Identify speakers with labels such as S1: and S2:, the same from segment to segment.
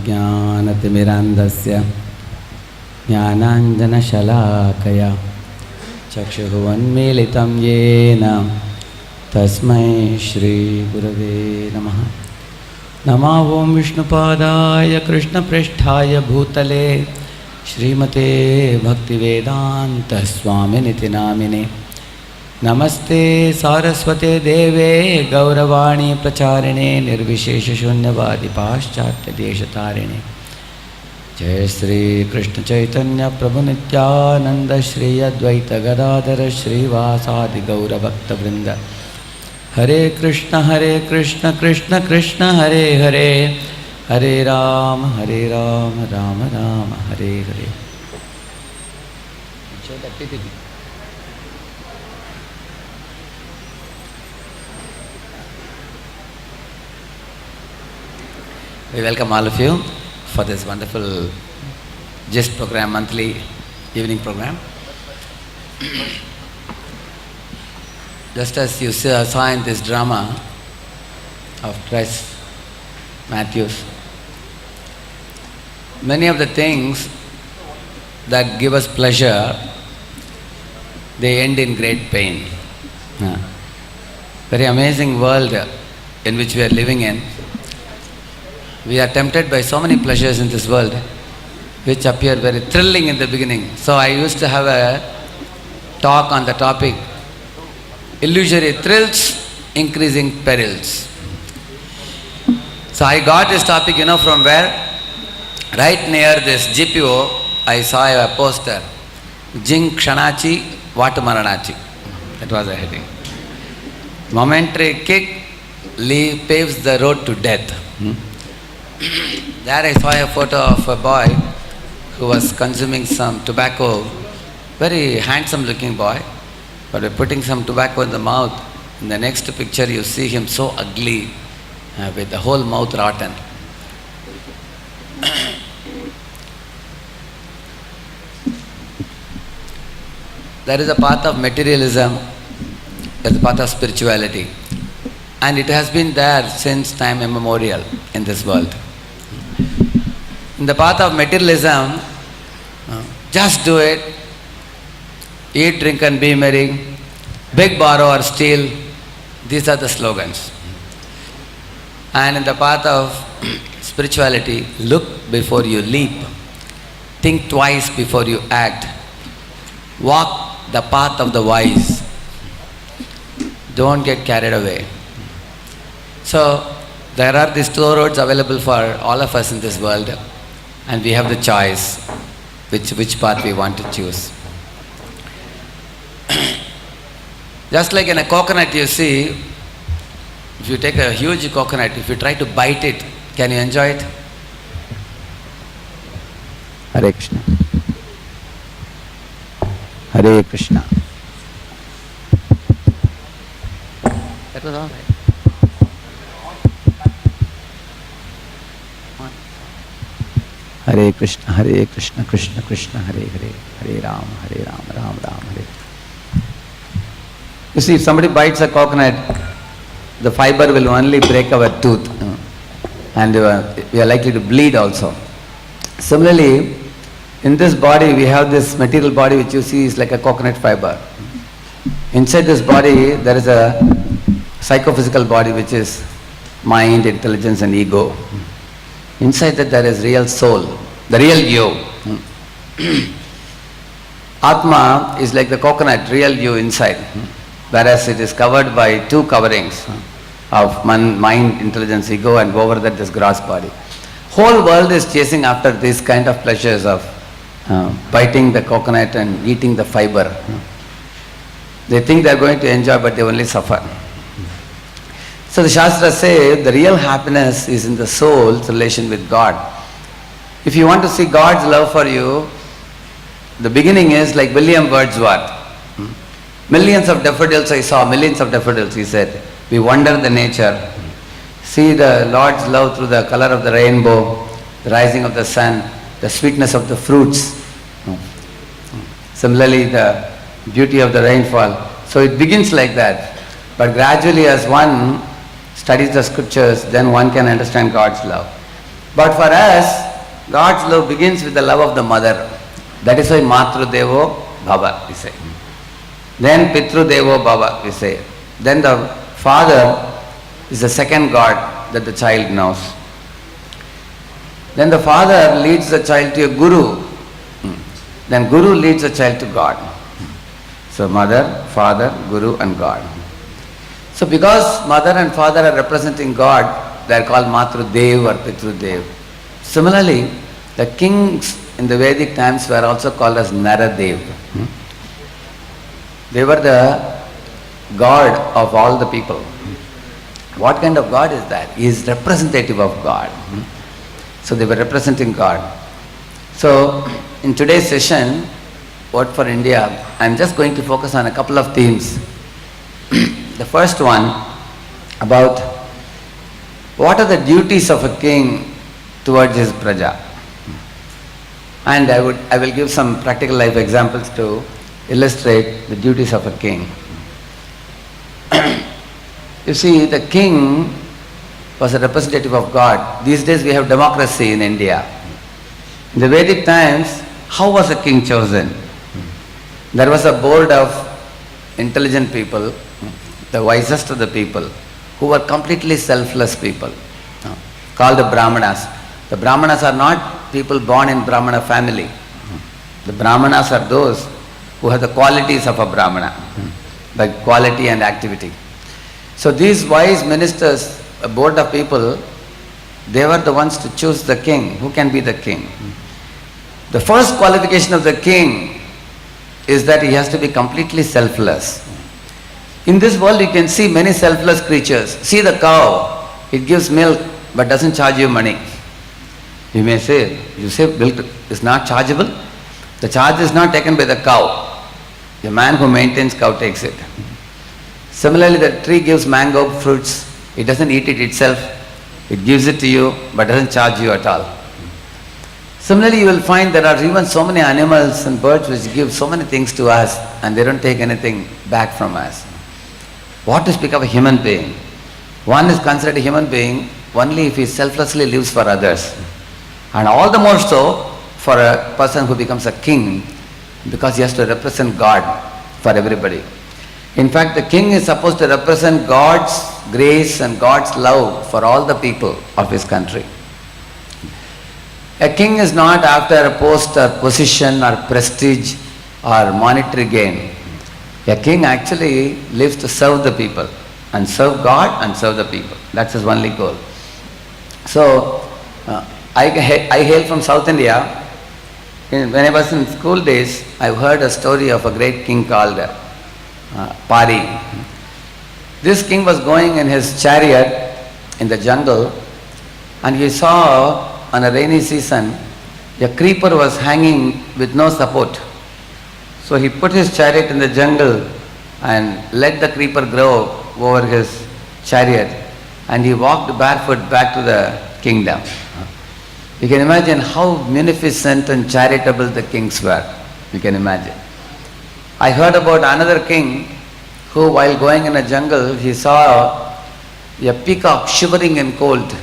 S1: अज्ञानतिमिरान्धस्य ज्ञानाञ्जनशलाकया चक्षुरुन्मीलितं येन तस्मै श्रीगुरवे नमः। नमो ॐ विष्णुपादाय कृष्णप्रेष्ठाय भूतले श्रीमते भक्तिवेदान्तस्वामिनिति नामिने। नमस्ते सारस्वते देवे गौरवाणी प्रचारिणे निर्विशेषशून्यवादी पाश्चात्यदेशतारिणे। जय श्री कृष्ण चैतन्य प्रभु नित्यानंद श्री अद्वैत गदाधर श्रीवासादि गौरभक्तवृंद। हरे कृष्ण कृष्ण कृष्ण हरे हरे, हरे Ram Ram Ram Hare Hare. We welcome all of you for this wonderful GIST program, monthly evening program. Just as you saw in this drama of Christ Matthews, many of the things that give us pleasure, they end in great pain. Very amazing world in which we are living in. We are tempted by so many pleasures in this world which appear very thrilling in the beginning. So I used to have a talk on the topic, illusory thrills, increasing perils. So I got this topic, from where? Right near this GPO, I saw a poster, Jing Kshanachi, Vatu Maranachi. That was a heading. Momentary kick paves the road to death. There I saw a photo of a boy who was consuming some tobacco, very handsome looking boy, but by putting some tobacco in the mouth, in the next picture you see him so ugly, with the whole mouth rotten. There is a path of materialism, there is a path of spirituality, and it has been there since time immemorial in this world. In the path of materialism, just do it, eat, drink and be merry, beg, borrow or steal, these are the slogans. And in the path of spirituality, look before you leap, think twice before you act, walk the path of the wise, don't get carried away. So there are these two roads available for all of us in this world, and we have the choice which path we want to choose. Just like in a coconut, you see, if you take a huge coconut, if you try to bite it, can you enjoy it? Hare Krishna. Hare Krishna. That was all right. Hare Krishna, Krishna Krishna, Hare Hare, Hare Ram, Ram Ram, Hare. You see, if somebody bites a coconut, the fiber will only break our tooth, and we are likely to bleed also. Similarly, in this body, we have this material body which you see is like a coconut fiber. Inside this body, there is a psychophysical body which is mind, intelligence and ego. Inside that there is real soul, the real you. Atma is like the coconut, real you inside, whereas it is covered by two coverings of mind, intelligence, ego, and over that this gross body. Whole world is chasing after these kind of pleasures of biting the coconut and eating the fiber. They think they are going to enjoy, but they only suffer. So the Shastras say the real happiness is in the soul's relation with God. If you want to see God's love for you, the beginning is like William Wordsworth. Millions of daffodils I saw, millions of daffodils, he said. We wonder the nature. See the Lord's love through the color of the rainbow, the rising of the sun, the sweetness of the fruits. Similarly, the beauty of the rainfall. So it begins like that. But gradually as one studies the scriptures, then one can understand God's love. But for us, God's love begins with the love of the mother. That is why Matru Devo Bhava, we say. Then Pitru Devo Bhava, we say. Then the father is the second God that the child knows. Then the father leads the child to a guru. Then guru leads the child to God. So mother, father, guru and God. So because mother and father are representing God, they are called Matru Dev or Pitru Dev. Similarly, the kings in the Vedic times were also called as Naradev. They were the God of all the people. What kind of God is that? He is representative of God. So they were representing God. So in today's session, Vote for India, I am just going to focus on a couple of themes. The first one about what are the duties of a king towards his praja. And I will give some practical life examples to illustrate the duties of a king. You see, the king was a representative of God. These days we have democracy in India. In the Vedic times, how was a king chosen? There was a board of intelligent people, the wisest of the people, who were completely selfless people, called the Brahmanas. The Brahmanas are not people born in Brahmana family. The Brahmanas are those who have the qualities of a Brahmana, by quality and activity. So these wise ministers, a board of people, they were the ones to choose the king. Who can be the king? The first qualification of the king is that he has to be completely selfless. In this world you can see many selfless creatures. See the cow, it gives milk but doesn't charge you money. You may say, milk is not chargeable. The charge is not taken by the cow. The man who maintains cow takes it. Similarly, the tree gives mango fruits. It doesn't eat it itself. It gives it to you but doesn't charge you at all. Similarly, you will find there are even so many animals and birds which give so many things to us and they don't take anything back from us. What to speak of a human being? One is considered a human being only if he selflessly lives for others. And all the more so for a person who becomes a king, because he has to represent God for everybody. In fact, the king is supposed to represent God's grace and God's love for all the people of his country. A king is not after a post or position or prestige or monetary gain. A king actually lives to serve the people and serve God and serve the people. That's his only goal. So, I hail from South India. When I was in school days, I heard a story of a great king called Pari. This king was going in his chariot in the jungle and he saw on a rainy season a creeper was hanging with no support. So he put his chariot in the jungle and let the creeper grow over his chariot and he walked barefoot back to the kingdom. You can imagine how munificent and charitable the kings were. You can imagine. I heard about another king who, while going in a jungle, he saw a peacock shivering in cold.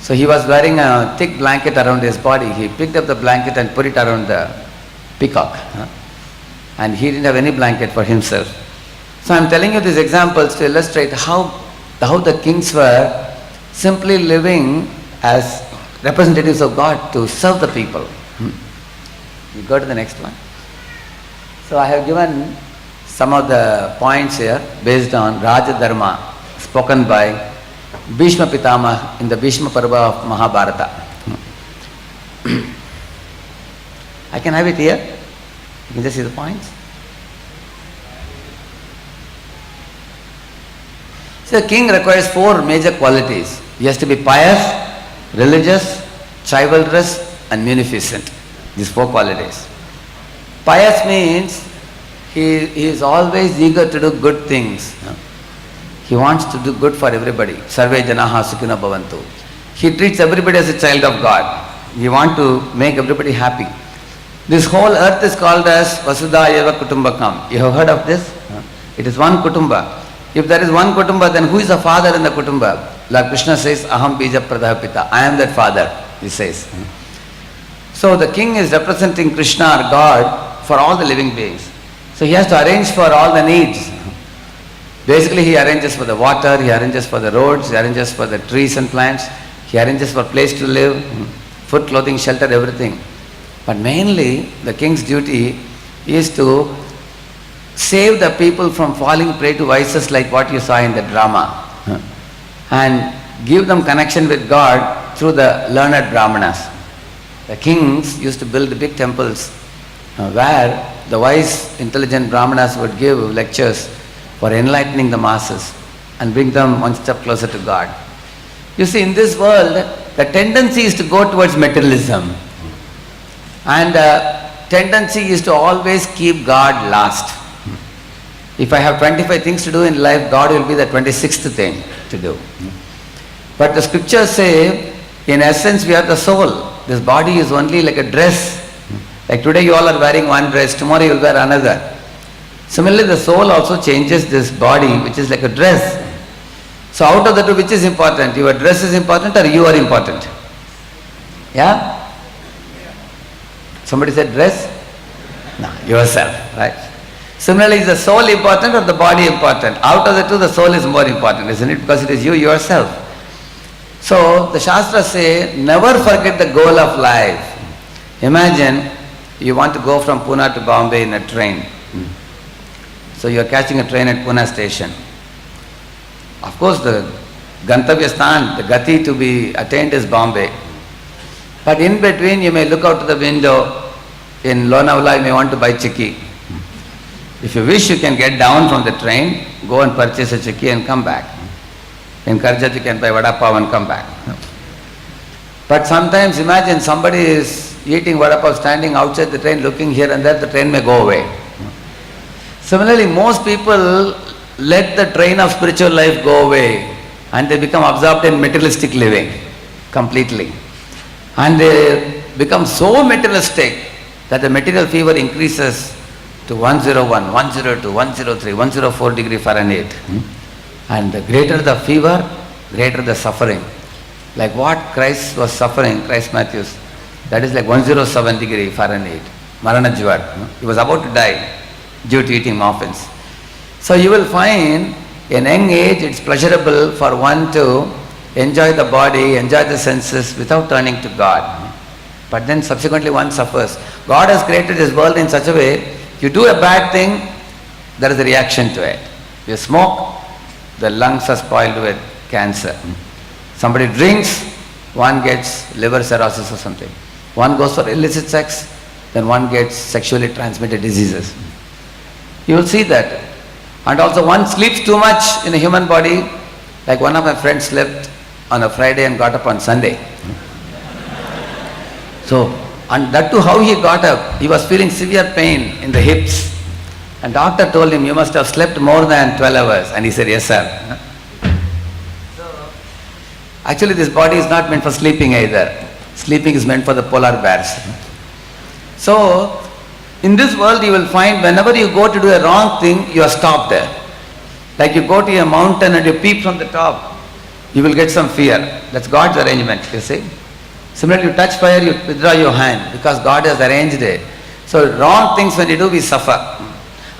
S1: So he was wearing a thick blanket around his body. He picked up the blanket and put it around the peacock. And he didn't have any blanket for himself. So I'm telling you these examples to illustrate how the kings were simply living as representatives of God to serve the people. You go to the next one. So I have given some of the points here based on Raja Dharma spoken by Bhishma Pitama in the Bhishma Parva of Mahabharata. I can have it here. You can just see the points. So the king requires 4 major qualities. He has to be pious, religious, chivalrous and munificent. These 4 qualities. Pious means he is always eager to do good things. He wants to do good for everybody. Sarve janaha sukhino bhavantu. He treats everybody as a child of God. He wants to make everybody happy. This whole earth is called as Vasudhaiva Kutumbakam. You have heard of this? It is one kutumba. If there is one kutumba, then who is the father in the kutumba? Like Krishna says, Aham bija pradha pita. I am that father. he says. So the king is representing Krishna or God for all the living beings. So he has to arrange for all the needs. Basically he arranges for the water, he arranges for the roads, he arranges for the trees and plants, he arranges for place to live, food, clothing, shelter, everything. But mainly the king's duty is to save the people from falling prey to vices like what you saw in the drama, and give them connection with God through the learned brahmanas. The kings used to build big temples where the wise, intelligent brahmanas would give lectures for enlightening the masses and bring them one step closer to God. You see, in this world, the tendency is to go towards materialism. And the tendency is to always keep God last. If I have 25 things to do in life, God will be the 26th thing to do. But the scriptures say, in essence, we are the soul. This body is only like a dress. Like today you all are wearing one dress, tomorrow you will wear another. Similarly, the soul also changes this body, which is like a dress. So out of the two, which is important? Your dress is important or you are important? Yeah? Somebody said dress? No, yourself, right? Similarly, is the soul important or the body important? Out of the two, the soul is more important, isn't it? Because it is you yourself. So the Shastras say, never forget the goal of life. Imagine you want to go from Pune to Bombay in a train. So you are catching a train at Pune station. Of course, the Gantavya Sthan, the Gati to be attained is Bombay. But in between, you may look out to the window. In Lonavala, you may want to buy chikki. If you wish, you can get down from the train, go and purchase a chikki and come back. In Karjat, you can buy vada pav and come back. But sometimes imagine somebody is eating vada pav standing outside the train, looking here and there, the train may go away. Similarly, most people let the train of spiritual life go away and they become absorbed in materialistic living completely. And they become so materialistic that the material fever increases to 101, 102, 103, 104 degree Fahrenheit. And the greater the fever, greater the suffering. Like what Christ was suffering, Christ Matthews, that is like 107 degree Fahrenheit, Marana Jwar. He was about to die due to eating muffins. So you will find in young age it's pleasurable for one to enjoy the body, enjoy the senses without turning to God. But then subsequently one suffers. God has created this world in such a way, you do a bad thing, there is a reaction to it. You smoke, the lungs are spoiled with cancer. Somebody drinks, one gets liver cirrhosis or something. One goes for illicit sex, then one gets sexually transmitted diseases. You will see that. And also one sleeps too much in a human body. Like one of my friends slept on a Friday and got up on Sunday. So, and that too how he got up, he was feeling severe pain in the hips. And doctor told him, you must have slept more than 12 hours. And he said, yes sir. So, actually this body is not meant for sleeping either. Sleeping is meant for the polar bears. So, in this world you will find whenever you go to do a wrong thing, you are stopped there. Like you go to a mountain and you peep from the top, you will get some fear. That's God's arrangement, you see. Similarly, you touch fire, you withdraw your hand because God has arranged it. So wrong things when you do, we suffer.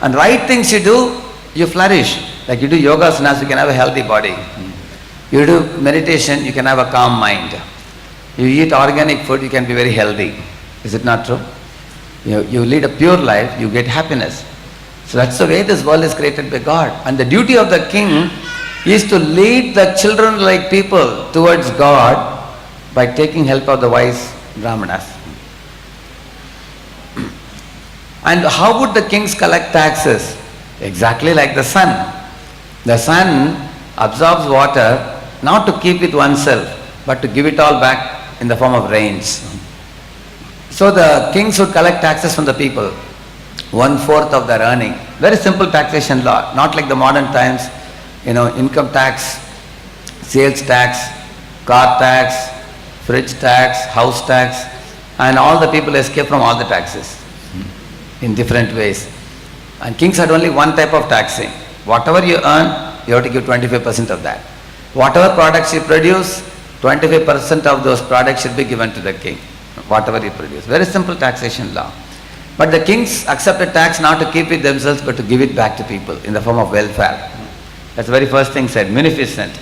S1: And right things you do, you flourish. Like you do yoga asanas, you can have a healthy body. You do meditation, you can have a calm mind. You eat organic food, you can be very healthy. Is it not true? You lead a pure life, you get happiness. So that's the way this world is created by God. And the duty of the king is to lead the children like people towards God by taking help of the wise brahmanas. And how would the kings collect taxes? Exactly like the sun. The sun absorbs water not to keep it oneself, but to give it all back in the form of rains. So the kings would collect taxes from the people, 1/4 of their earning. Very simple taxation law, not like the modern times, income tax, sales tax, car tax, fridge tax, house tax, and all the people escape from all the taxes in different ways. And kings had only one type of taxing. Whatever you earn, you have to give 25% of that. Whatever products you produce, 25% of those products should be given to the king, whatever he produces. Very simple taxation law. But the kings accepted tax not to keep it themselves but to give it back to people in the form of welfare. That's the very first thing said, munificent.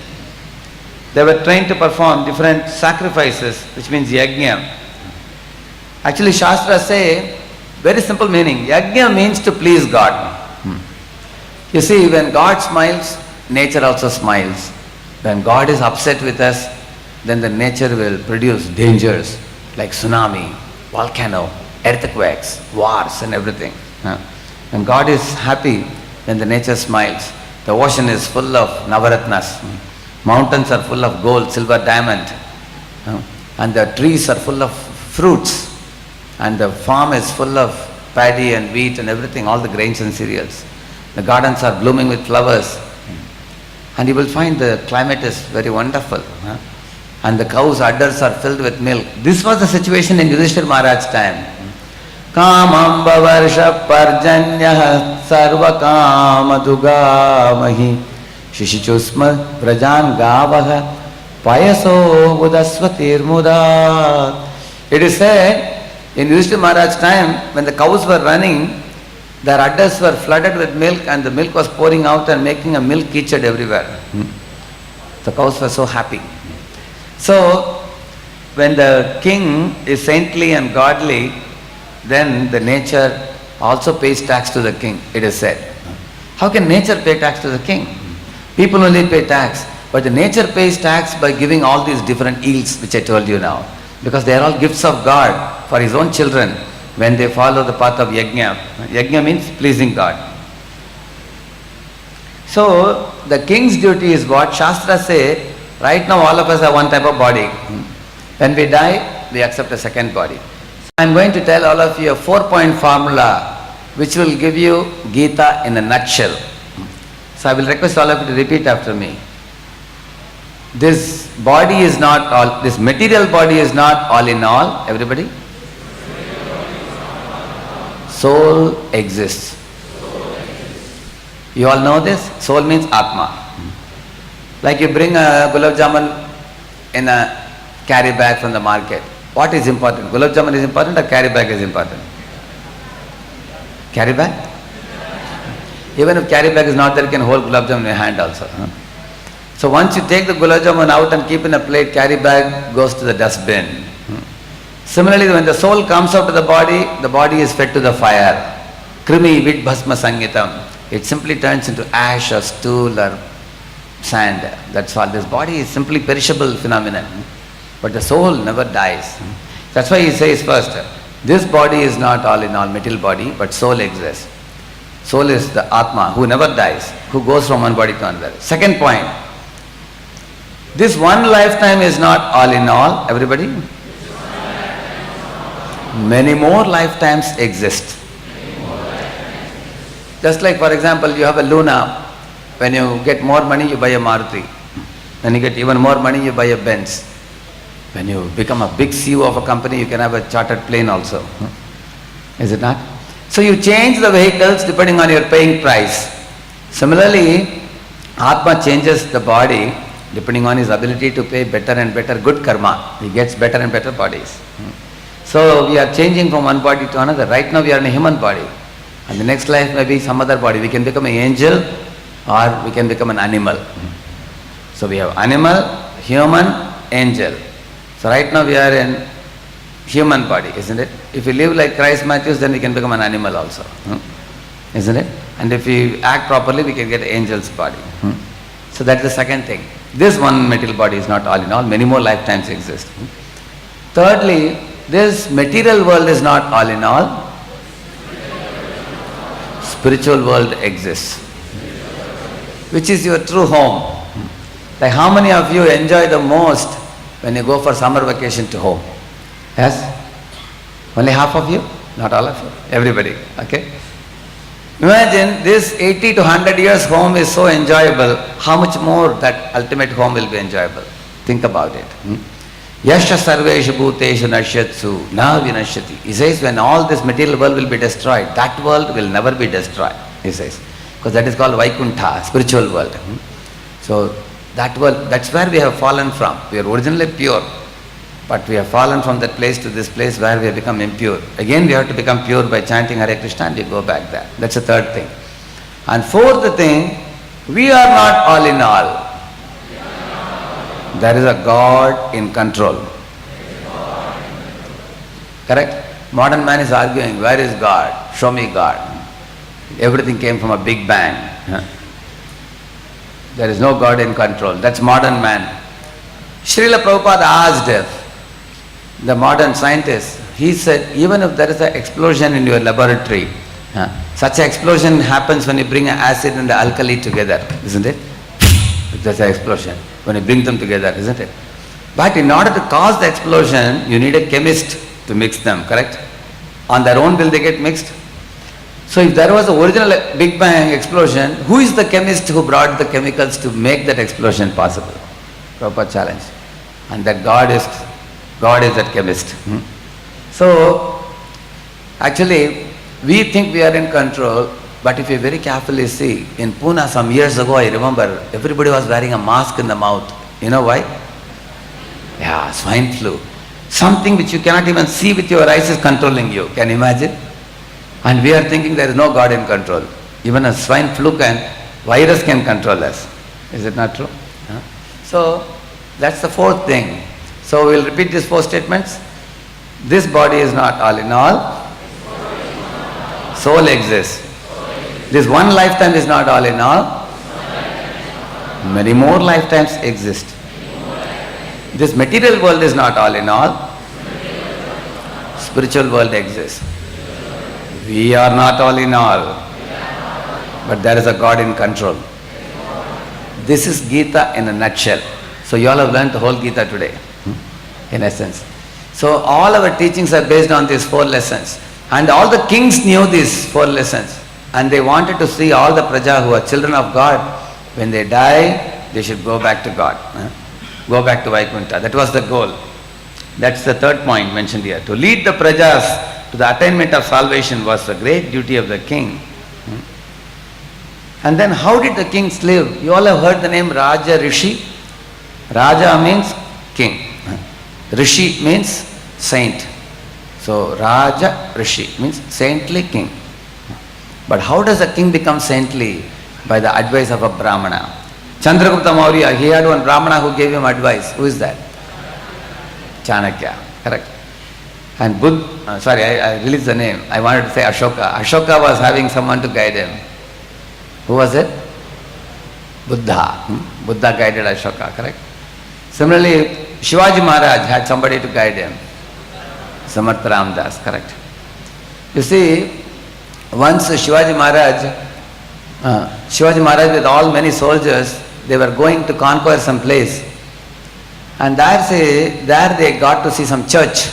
S1: They were trained to perform different sacrifices, which means yajna. Actually, Shastras say, very simple meaning, yajna means to please God. You see, when God smiles, nature also smiles. When God is upset with us, then the nature will produce dangers like tsunami, volcano, earthquakes, wars and everything. When God is happy, then the nature smiles. The ocean is full of navaratnas. Mountains are full of gold, silver, diamond. And the trees are full of fruits. And the farm is full of paddy and wheat and everything, all the grains and cereals. The gardens are blooming with flowers. And you will find the climate is very wonderful. And the cows' udders are filled with milk. This was the situation in Yudhishthira Maharaj's time. Kamam bavarsha parjanya sarva kama dugamahi shishichusma prajan gavaha payaso budasvatir muda. It is said in Yudhishthira Maharaj's time, when the cows were running, their udders were flooded with milk and the milk was pouring out and making a milk kitchen everywhere. The cows were so happy. So, when the king is saintly and godly, then the nature also pays tax to the king, it is said. How can nature pay tax to the king? People only pay tax, but the nature pays tax by giving all these different yields which I told you now. Because they are all gifts of God for his own children when they follow the path of yajna. Yajna means pleasing God. So, the king's duty is what? Shastra say, right now all of us have one type of body. When we die, we accept a second body. I am going to tell all of you a 4-point formula which will give you Gita in a nutshell. So I will request all of you to repeat after me. This body is not all, this material body is not all in all. Everybody? Soul exists. You all know this? Soul means Atma. Like you bring a gulab jamun in a carry bag from the market. What is important? Gulab jamun is important or carry bag is important? Carry bag? Even if carry bag is not there, you can hold gulab jamun in your hand also. So once you take the gulab jamun out and keep in a plate, carry bag goes to the dustbin. Similarly, when the soul comes out of the body is fed to the fire. Krimi vid bhasma sangitam. It simply turns into ash or stool or sand. That's all. This body is simply perishable phenomenon. But the soul never dies. That's why he says first, this body is not all in all material body, but soul exists. Soul is the Atma who never dies, who goes from one body to another. Second point, this one lifetime is not all in all. Everybody? Many more lifetimes exist. Just like, for example, you have a Luna. When you get more money, you buy a Maruti. When you get even more money, you buy a Benz. When you become a big CEO of a company, you can have a chartered plane also. Is it not? So you change the vehicles depending on your paying price. Similarly, Atma changes the body depending on his ability to pay better and better good karma. He gets better and better bodies. So we are changing from one body to another. Right now we are in a human body. And the next life may be some other body. We can become an angel or we can become an animal. So we have animal, human, angel. So right now we are in human body, isn't it? If we live like Christ Matthews, then we can become an animal also. Isn't it? And if we act properly, we can get angel's body. So that's the second thing. This one material body is not all in all. Many more lifetimes exist. Thirdly, this material world is not all in all. Spiritual world exists. Which is your true home. Like how many of you enjoy the most when you go for summer vacation to home? Yes? Only half of you? Not all of you. Everybody. Okay? Imagine this 80 to 100 years home is so enjoyable. How much more that ultimate home will be enjoyable? Think about it. Yasha sarveshu bhuteshu nashyatsu na vinashyati. He says when all this material world will be destroyed, that world will never be destroyed. He says. Because that is called Vaikuntha, spiritual world. So that world, that's where we have fallen from. We are originally pure, but we have fallen from that place to this place where we have become impure. Again we have to become pure by chanting Hare Krishna and we go back there. That's the third thing. And fourth thing, we are not all in all. There is a God in control. Correct? Modern man is arguing, where is God? Show me God. Everything came from a big bang. There is no God in control. That's modern man. Srila Prabhupada asked the modern scientist, he said, even if there is an explosion in your laboratory, such an explosion happens when you bring an acid and the alkali together, isn't it? That's an explosion, when you bring them together, isn't it? But in order to cause the explosion, you need a chemist to mix them, correct? On their own will they get mixed? So if there was an original Big Bang explosion, who is the chemist who brought the chemicals to make that explosion possible? Proper challenge. And that God is that chemist. So actually we think we are in control, but if you very carefully see, in Pune some years ago I remember everybody was wearing a mask in the mouth. You know why? Yeah, swine flu. Something which you cannot even see with your eyes is controlling you. Can you imagine? And we are thinking there is no God in control. Even a swine flu virus can control us. Is it not true? So that's the fourth thing. So we will repeat these four statements. This body is not all in all. Soul exists. This one lifetime is not all in all. Many more lifetimes exist. This material world is not all in all. Spiritual world exists. We are not all in all. But there is a God in control. This is Gita in a nutshell. So you all have learned the whole Gita today, in essence. So all our teachings are based on these four lessons. And all the kings knew these four lessons. And they wanted to see all the praja who are children of God, when they die, they should go back to God. Go back to Vaikuntha. That was the goal. That's the third point mentioned here. To lead the prajas to the attainment of salvation was the great duty of the king. And then how did the kings live? You all have heard the name Raja Rishi. Raja means king. Rishi means saint. So Raja Rishi means saintly king. But how does a king become saintly? By the advice of a Brahmana. Chandragupta Maurya, he had one Brahmana who gave him advice. Who is that? Chanakya. Correct. And I released the name. I wanted to say Ashoka. Ashoka was having someone to guide him. Who was it? Buddha. Buddha guided Ashoka, correct? Similarly, Shivaji Maharaj had somebody to guide him. Samartha Ramdas, correct? You see, once Shivaji Maharaj with all many soldiers, they were going to conquer some place. And there they got to see some church.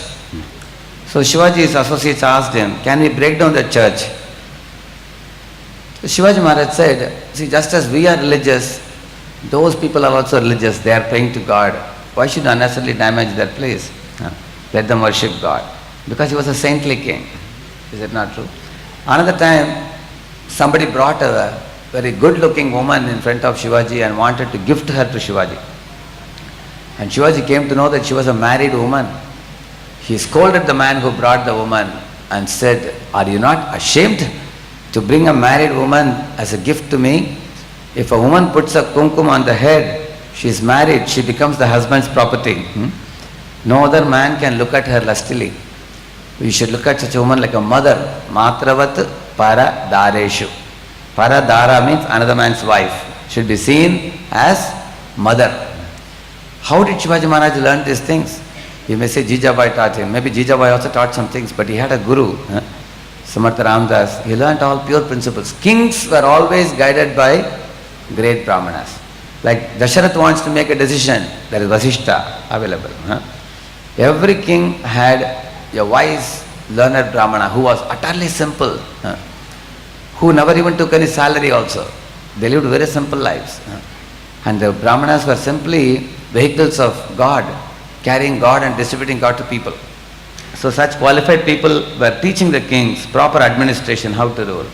S1: So Shivaji's associates asked him, can we break down the church? So Shivaji Maharaj said, see, just as we are religious, those people are also religious. They are praying to God. Why should unnecessarily damage their place? Let them worship God. Because he was a saintly king. Is it not true? Another time, somebody brought a very good-looking woman in front of Shivaji and wanted to gift her to Shivaji. And Shivaji came to know that she was a married woman. He scolded the man who brought the woman and said, are you not ashamed to bring a married woman as a gift to me? If a woman puts a kumkum on the head, she is married, she becomes the husband's property. No other man can look at her lustily. We should look at such a woman like a mother. Matravat para dareshu. Para dara means another man's wife. Should be seen as mother. How did Shivaji Maharaj learn these things? You may say Jijabai taught him. Maybe Jijabai also taught some things, but he had a guru, Samartha Ramdas. He learnt all pure principles. Kings were always guided by great Brahmanas. Like Dasharatha wants to make a decision, there is Vasishta available. Every king had a wise, learned Brahmana who was utterly simple, who never even took any salary also. They lived very simple lives. And the Brahmanas were simply vehicles of God, carrying God and distributing God to people. So such qualified people were teaching the kings proper administration, how to rule.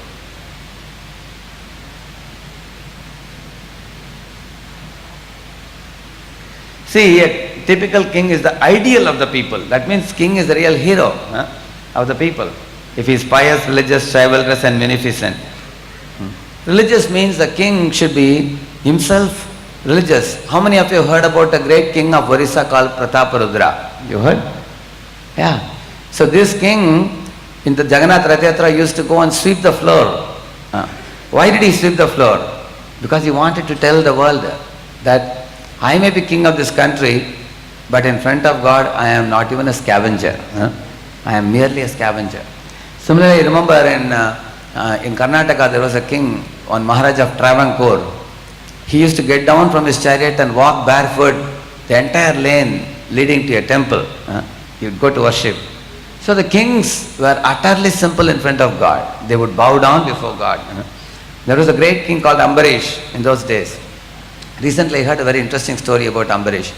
S1: See, a typical king is the ideal of the people. That means king is the real hero of the people. If he is pious, religious, chivalrous and munificent. Religious means the king should be himself religious. How many of you heard about a great king of Orissa called Prataparudra? You heard? Yeah. So this king in the Jagannath Rath Yatra used to go and sweep the floor. Why did he sweep the floor? Because he wanted to tell the world that I may be king of this country, but in front of God I am not even a scavenger. I am merely a scavenger. Similarly, remember in Karnataka there was a king, one Maharaj of Travancore. He used to get down from his chariot and walk barefoot the entire lane leading to a temple. He would go to worship. So the kings were utterly simple in front of God. They would bow down before God. There was a great king called Ambarish in those days. Recently I heard a very interesting story about Ambarish.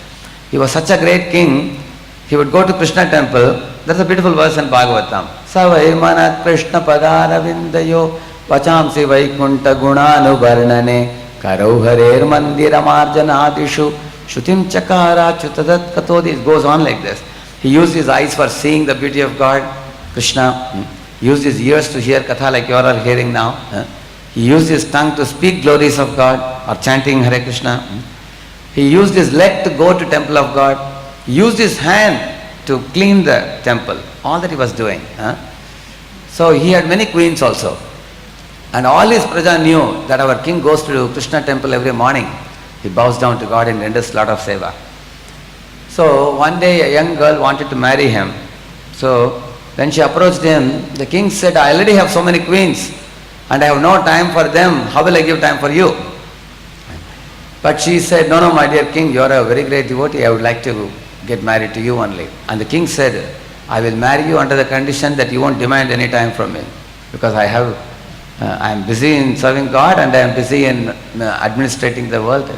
S1: He was such a great king, he would go to Krishna temple. There's a beautiful verse in Bhagavatam. Savai manat Krishna padara vindayo vachamsi vaikunta gunanu varnane karau harer mandira marjanadishu shutim chakara chutadat katodi. It goes on like this. He used his eyes for seeing the beauty of God, Krishna. He used his ears to hear katha like you are all hearing now. He used his tongue to speak glories of God or chanting Hare Krishna. He used his leg to go to temple of God. He used his hand to clean the temple. All that he was doing. So he had many queens also. And all his praja knew that our king goes to Krishna temple every morning. He bows down to God and renders lot of seva. So one day a young girl wanted to marry him. So when she approached him, the king said, I already have so many queens and I have no time for them. How will I give time for you? But she said, no, my dear king, you are a very great devotee. I would like to get married to you only. And the king said, I will marry you under the condition that you won't demand any time from me. Because I am busy in serving God and I am busy in administrating the world.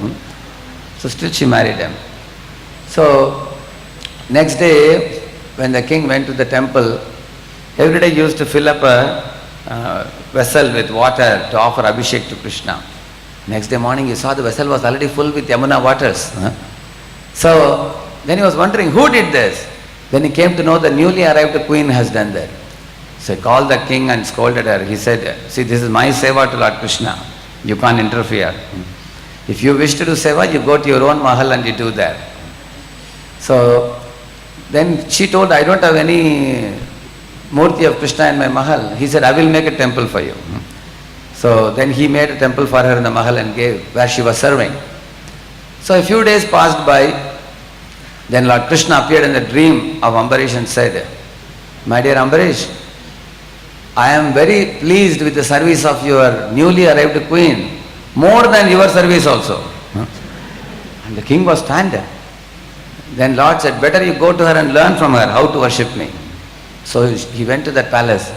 S1: So still she married him. So next day when the king went to the temple, every day he used to fill up a vessel with water to offer Abhishek to Krishna. Next day morning he saw the vessel was already full with Yamuna waters. So then he was wondering who did this. Then he came to know the newly arrived queen has done that. So he called the king and scolded her. He said, see, this is my seva to Lord Krishna. You can't interfere. If you wish to do seva, you go to your own mahal and you do that. So then she told, I don't have any murti of Krishna in my mahal. He said, I will make a temple for you. So then he made a temple for her in the mahal and gave where she was serving. So a few days passed by. Then Lord Krishna appeared in the dream of Ambarish and said, my dear Ambarish, I am very pleased with the service of your newly arrived queen, more than your service also. And the king was stunned. Then Lord said, better you go to her and learn from her how to worship me. So he went to that palace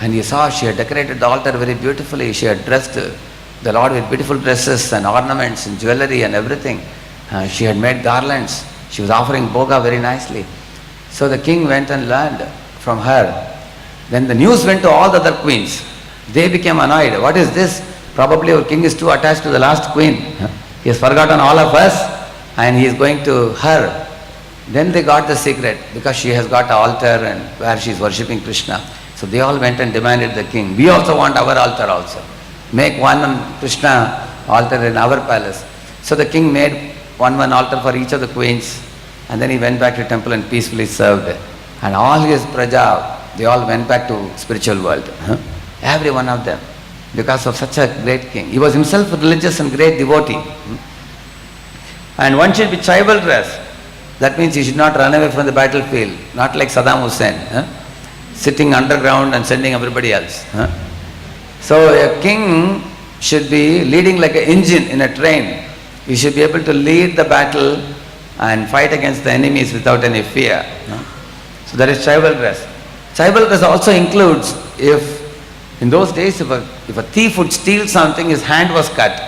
S1: and he saw she had decorated the altar very beautifully. She had dressed the Lord with beautiful dresses and ornaments and jewelry and everything. She had made garlands. She was offering bhoga very nicely. So the king went and learned from her. Then the news went to all the other queens. They became annoyed. What is this? Probably our king is too attached to the last queen. He has forgotten all of us and he is going to her. Then they got the secret because she has got an altar and where she is worshipping Krishna. So they all went and demanded the king, we also want our altar also. Make one Krishna altar in our palace. So the king made one altar for each of the queens and then he went back to temple and peacefully served. And all his praja, they all went back to spiritual world. Every one of them. Because of such a great king. He was himself religious and great devotee. And one should be chivalrous. That means he should not run away from the battlefield. Not like Saddam Hussein. Sitting underground and sending everybody else. So a king should be leading like an engine in a train. He should be able to lead the battle and fight against the enemies without any fear. So that is chivalrous. Chivalrous also includes if in those days if a thief would steal something, his hand was cut.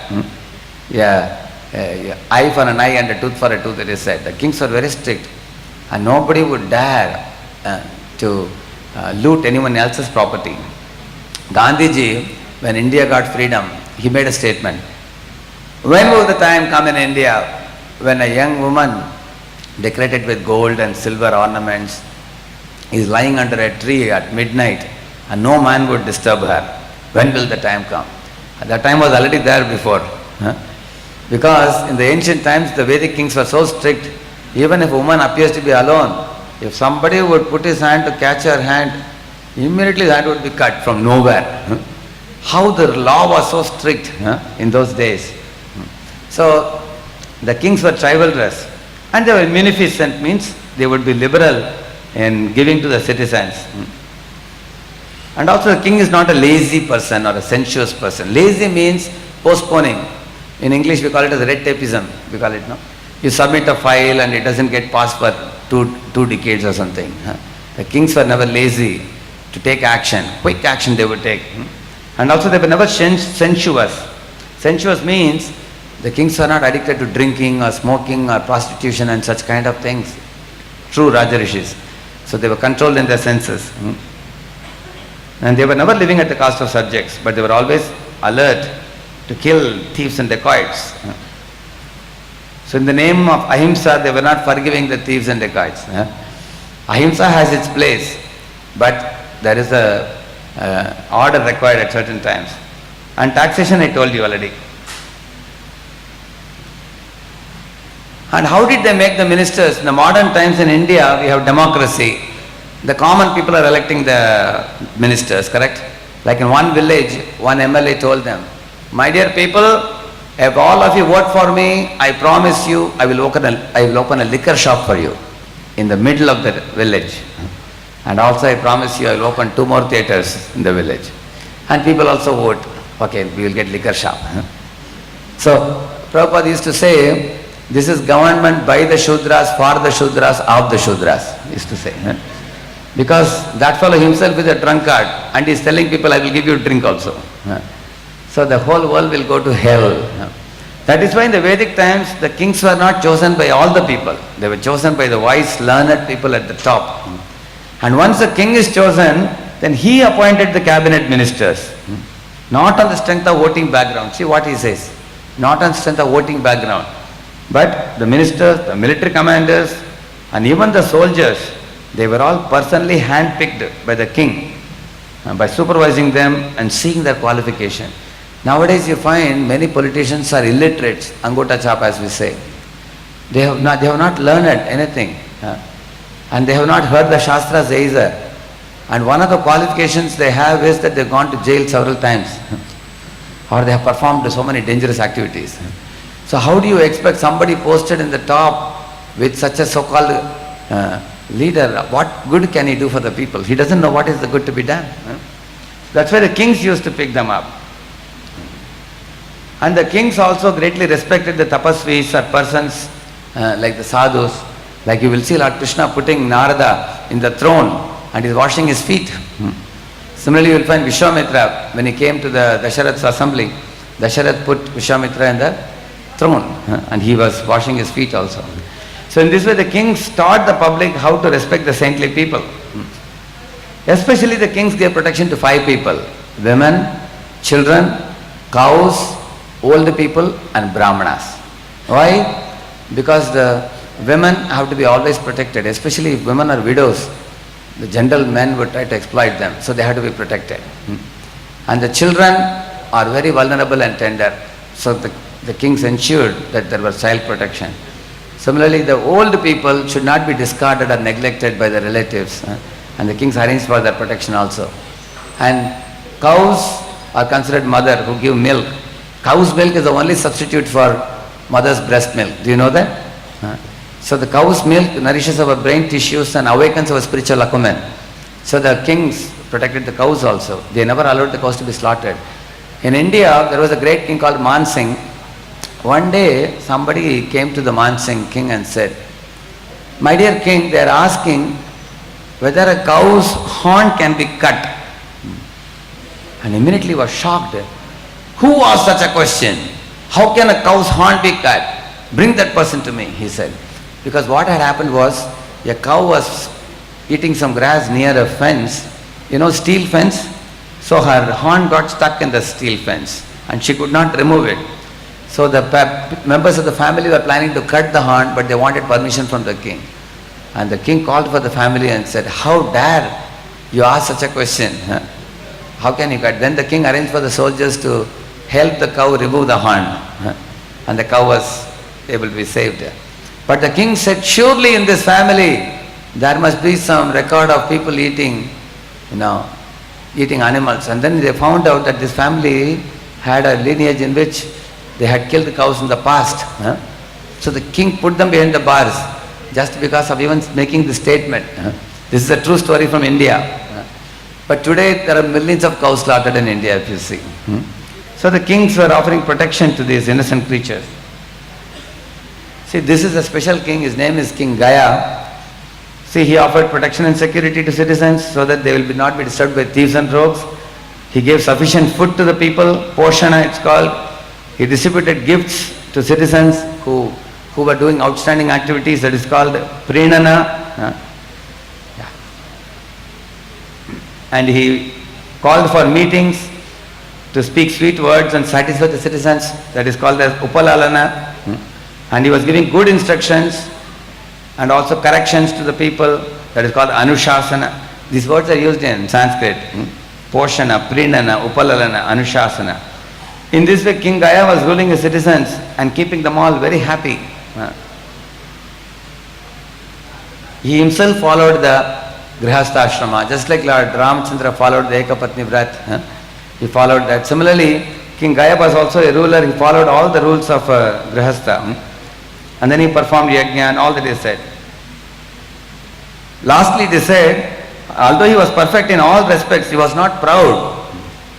S1: Eye for an eye and a tooth for a tooth, it is said. The kings were very strict and nobody would dare to loot anyone else's property. Gandhiji, when India got freedom, he made a statement. When will the time come in India when a young woman decorated with gold and silver ornaments, is lying under a tree at midnight and no man would disturb her. When will the time come? That time was already there before. Because in the ancient times the Vedic kings were so strict, even if a woman appears to be alone, if somebody would put his hand to catch her hand, immediately that would be cut from nowhere. How the law was so strict in those days. So the kings were chivalrous and they were munificent, means they would be liberal in giving to the citizens. And also the king is not a lazy person or a sensuous person. Lazy means postponing. In English we call it as red tapeism. We call it, no? You submit a file and it doesn't get passed for two decades or something. The kings were never lazy to take action. Quick action they would take. And also they were never sensuous. Sensuous means the kings were not addicted to drinking or smoking or prostitution and such kind of things. True Rajarishis. So they were controlled in their senses. And they were never living at the cost of subjects, but they were always alert to kill thieves and dacoits. So in the name of ahimsa, they were not forgiving the thieves and dacoits. Ahimsa has its place, but there is a order required at certain times. And taxation I told you already. And how did they make the ministers? In the modern times in India, we have democracy. The common people are electing the ministers, correct? Like in one village, one MLA told them, my dear people, if all of you vote for me, I promise you, I will open a liquor shop for you in the middle of the village. And also I promise you, I will open 2 more theatres in the village. And people also vote, okay, we will get liquor shop. So Prabhupada used to say, this is government by the Shudras, for the Shudras, of the Shudras, used to say. Because that fellow himself is a drunkard and he is telling people, I will give you a drink also. So the whole world will go to hell. That is why in the Vedic times, the kings were not chosen by all the people. They were chosen by the wise, learned people at the top. And once the king is chosen, then he appointed the cabinet ministers. Not on the strength of voting background. See what he says. Not on the strength of voting background. But the ministers, the military commanders, and even the soldiers, they were all personally handpicked by the king, by supervising them and seeing their qualification. Nowadays you find many politicians are illiterates, angota chap as we say. They have not learned anything. And they have not heard the Shastras either. And one of the qualifications they have is that they have gone to jail several times. Or they have performed so many dangerous activities. So how do you expect somebody posted in the top with such a so-called leader, what good can he do for the people? He doesn't know what is the good to be done. That's why the kings used to pick them up. And the kings also greatly respected the tapasvis or persons like the sadhus. Like you will see Lord Krishna putting Narada in the throne and he's washing his feet. Similarly you will find Vishwamitra, when he came to the Dasharath's assembly, Dasharath put Vishwamitra in the throne and he was washing his feet also. So in this way the kings taught the public how to respect the saintly people. Especially the kings gave protection to 5 people: women, children, cows, old people and brahmanas. Why? Because the women have to be always protected, especially if women are widows. The general men would try to exploit them, so they have to be protected. And the children are very vulnerable and tender, so the kings ensured that there was child protection. Similarly, the old people should not be discarded or neglected by the relatives, and the kings arranged for their protection also. And cows are considered mother who give milk. Cow's milk is the only substitute for mother's breast milk. Do you know that? So the cow's milk nourishes our brain tissues and awakens our spiritual acumen. So the kings protected the cows also. They never allowed the cows to be slaughtered. In India, there was a great king called Man Singh. One day, somebody came to the Man Singh king and said, my dear king, they are asking whether a cow's horn can be cut. And immediately was shocked. Who asked such a question? How can a cow's horn be cut? Bring that person to me, he said. Because what had happened was, a cow was eating some grass near a fence, steel fence. So her horn got stuck in the steel fence and she could not remove it. So the members of the family were planning to cut the horn, but they wanted permission from the king. And the king called for the family and said, "How dare you ask such a question? Huh? How can you cut?" Then the king arranged for the soldiers to help the cow remove the horn. Huh? And the cow was able to be saved. But the king said, "Surely in this family there must be some record of people eating, eating animals." And then they found out that this family had a lineage in which they had killed cows in the past. Huh? So the king put them behind the bars just because of even making the statement. Huh? This is a true story from India. But today there are millions of cows slaughtered in India, if you see. So the kings were offering protection to these innocent creatures. See, this is a special king. His name is King Gaya. See, he offered protection and security to citizens so that they will not be disturbed by thieves and rogues. He gave sufficient food to the people, Poshana it's called. He distributed gifts to citizens who were doing outstanding activities, that is called Prenana. And he called for meetings to speak sweet words and satisfy the citizens, that is called as Upalalana. And he was giving good instructions and also corrections to the people, that is called Anushasana. These words are used in Sanskrit. Poshana, Prenana, Upalalana, Anushasana. In this way, King Gaya was ruling his citizens and keeping them all very happy. He himself followed the Grihastha ashrama, just like Lord Ramchandra followed the Ekapatni Vrat. He followed that. Similarly, King Gaya was also a ruler. He followed all the rules of Grihastha. And then he performed yajna and all that is said. Lastly, they said, although he was perfect in all respects, he was not proud,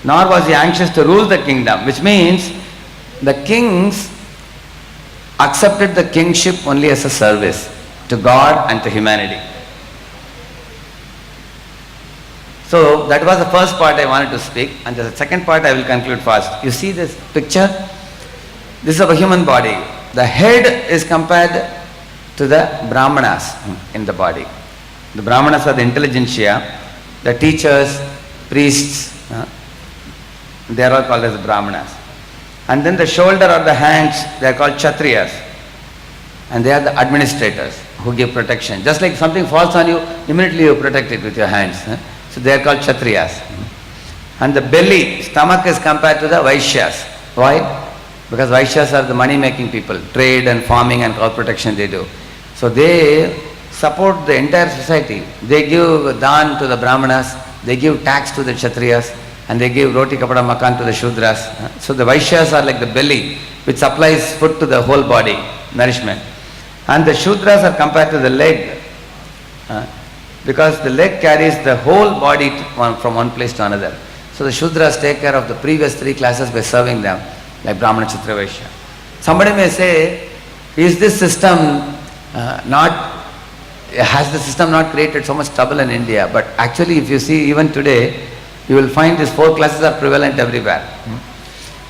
S1: nor was he anxious to rule the kingdom, which means the kings accepted the kingship only as a service to God and to humanity. So that was the first part I wanted to speak, and the second part I will conclude fast. You see this picture? This is of a human body. The head is compared to the Brahmanas in the body. The Brahmanas are the intelligentsia, the teachers, priests, they are all called as Brahmanas. And then the shoulder or the hands, they are called Kshatriyas. And they are the administrators who give protection. Just like something falls on you, immediately you protect it with your hands. So they are called Kshatriyas. And the belly, stomach is compared to the Vaishyas. Why? Because Vaishyas are the money-making people. Trade and farming and cow protection they do. So they support the entire society. They give dhan to the Brahmanas, they give tax to the Kshatriyas, and they give roti kapada makan to the Shudras. So the Vaishyas are like the belly, which supplies food to the whole body, nourishment. And the Shudras are compared to the leg, because the leg carries the whole body from one place to another. So the Shudras take care of the previous three classes by serving them, like Brahmana, Kshatriya, Vaishya. Somebody may say, is this system has the system not created so much trouble in India? But actually, if you see even today, you will find these four classes are prevalent everywhere.